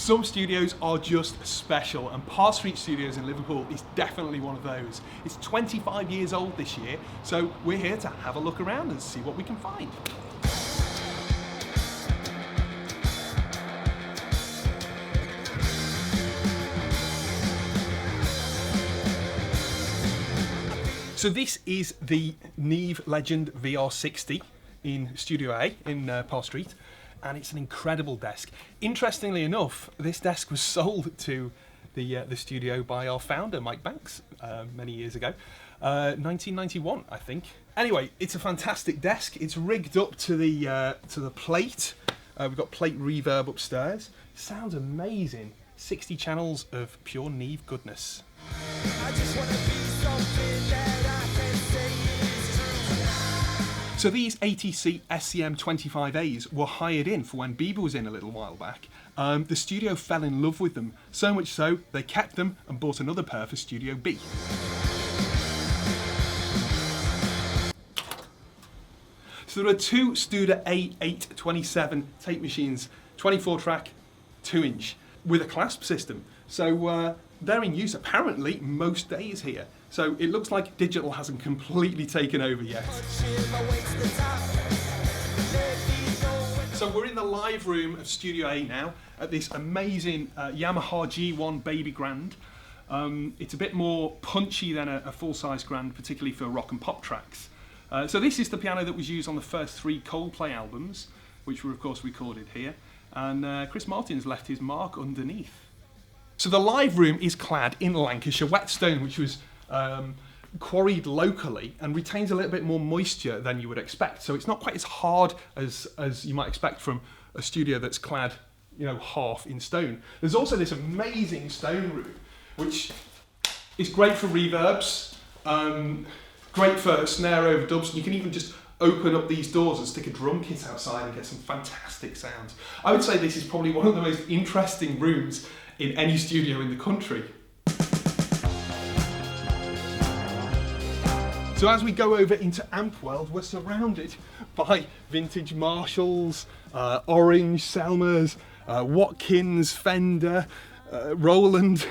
Some studios are just special, and Parr Street Studios in Liverpool is definitely one of those. It's 25 years old this year, so we're here to have a look around and see what we can find. So this is the Neve Legend VR60 in Studio A in Parr Street, and it's an incredible desk. Interestingly enough, this desk was sold to the studio by our founder, Mike Banks, many years ago, 1991, I think. Anyway, it's a fantastic desk. It's rigged up to the plate. We've got plate reverb upstairs. Sounds amazing. 60 channels of pure Neve goodness. I just wanna be something that I can say. So these ATC SCM 25As were hired in for when Bieber was in a little while back. The studio fell in love with them, so much so they kept them and bought another pair for Studio B. So there are two Studer A827 tape machines, 24 track, 2-inch, with a clasp system. So they're in use apparently most days here. So it looks like digital hasn't completely taken over yet. So we're in the live room of Studio A now at this amazing Yamaha G1 Baby Grand. It's a bit more punchy than a full-size Grand, particularly for rock and pop tracks. So this is the piano that was used on the first 3 Coldplay albums, which were of course recorded here. And Chris Martin's left his mark underneath. So the live room is clad in Lancashire whetstone, which was quarried locally and retains a little bit more moisture than you would expect. So it's not quite as hard as you might expect from a studio that's clad, you know, half in stone. There's also this amazing stone room, which is great for reverbs, great for snare overdubs. You can even just open up these doors and stick a drum kit outside and get some fantastic sounds. I would say this is probably one of the most interesting rooms in any studio in the country. So as we go over into Amp World, we're surrounded by vintage Marshalls, Orange, Selmers, Watkins, Fender, Roland.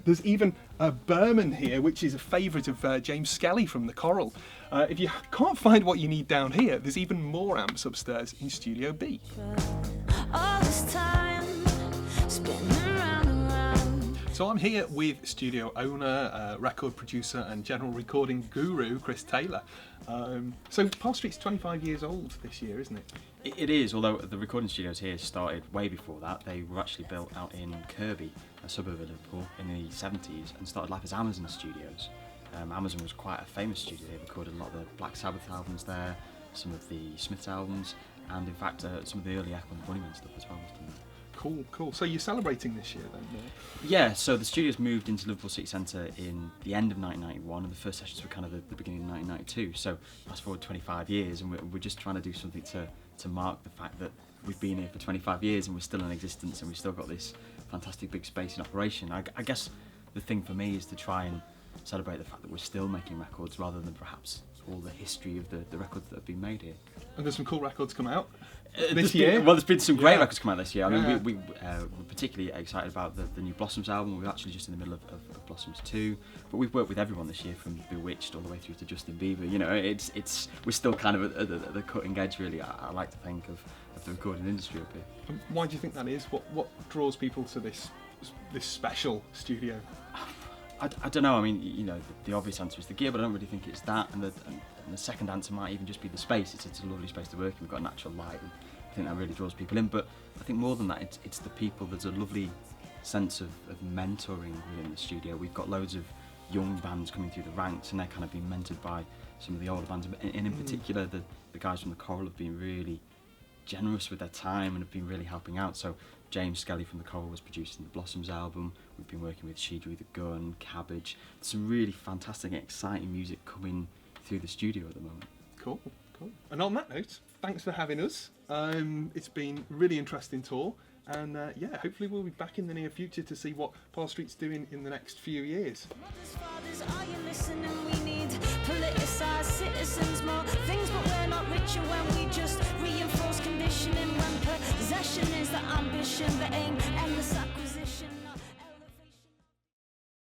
There's even a Berman here, which is a favourite of James Skelly from The Coral. If you can't find what you need down here, there's even more amps upstairs in Studio B. All this time, so I'm here with studio owner, record producer and general recording guru, Chris Taylor. So Parr Street's 25 years old this year, isn't it? It is, although the recording studios here started way before that. They were actually built out in Kirby, a suburb of Liverpool, in the 70s and started life as Amazon Studios. Amazon was quite a famous studio. They recorded a lot of the Black Sabbath albums there, some of the Smiths albums, and in fact some of the early Echo and the Bunnymen stuff as well. Cool, cool. So you're celebrating this year then? Yeah, so the studios moved into Liverpool City Centre in the end of 1991 and the first sessions were kind of the beginning of 1992. So fast forward 25 years and we're just trying to do something to mark the fact that we've been here for 25 years and we're still in existence and we've still got this fantastic big space in operation. I guess the thing for me is to try and celebrate the fact that we're still making records rather than perhaps all the history of the records that have been made here. And there's some cool records come out this year. There's been some great records come out this year. I mean, we're particularly excited about the new Blossoms album. We're actually just in the middle of Blossoms 2, but we've worked with everyone this year, from Bewitched all the way through to Justin Bieber. You know, we're still kind of at the cutting edge, really. I like to think of the recording industry up here. Why do you think that is? What draws people to this special studio? I don't know. I mean, you know, the obvious answer is the gear, but I don't really think it's that. And the second answer might even just be the space. It's a lovely space to work in. We've got a natural light, and I think that really draws people in. But I think more than that, it's the people. There's a lovely sense of mentoring within the studio. We've got loads of young bands coming through the ranks, and they're kind of being mentored by some of the older bands. And in particular, the guys from The Coral have been really generous with their time and have been really helping out. So James Skelly from The Coral was producing the Blossoms album. We've been working with She Drew the Gun, Cabbage. There's some really fantastic and exciting music coming through the studio at the moment. Cool. And on that note, thanks for having us. It's been a really interesting tour. And hopefully we'll be back in the near future to see what Parr Street's doing in the next few years. Politicised citizens, more things, but we're not richer when we just reinforce conditioning when possession is the ambition. ambition, the aim, and the suck was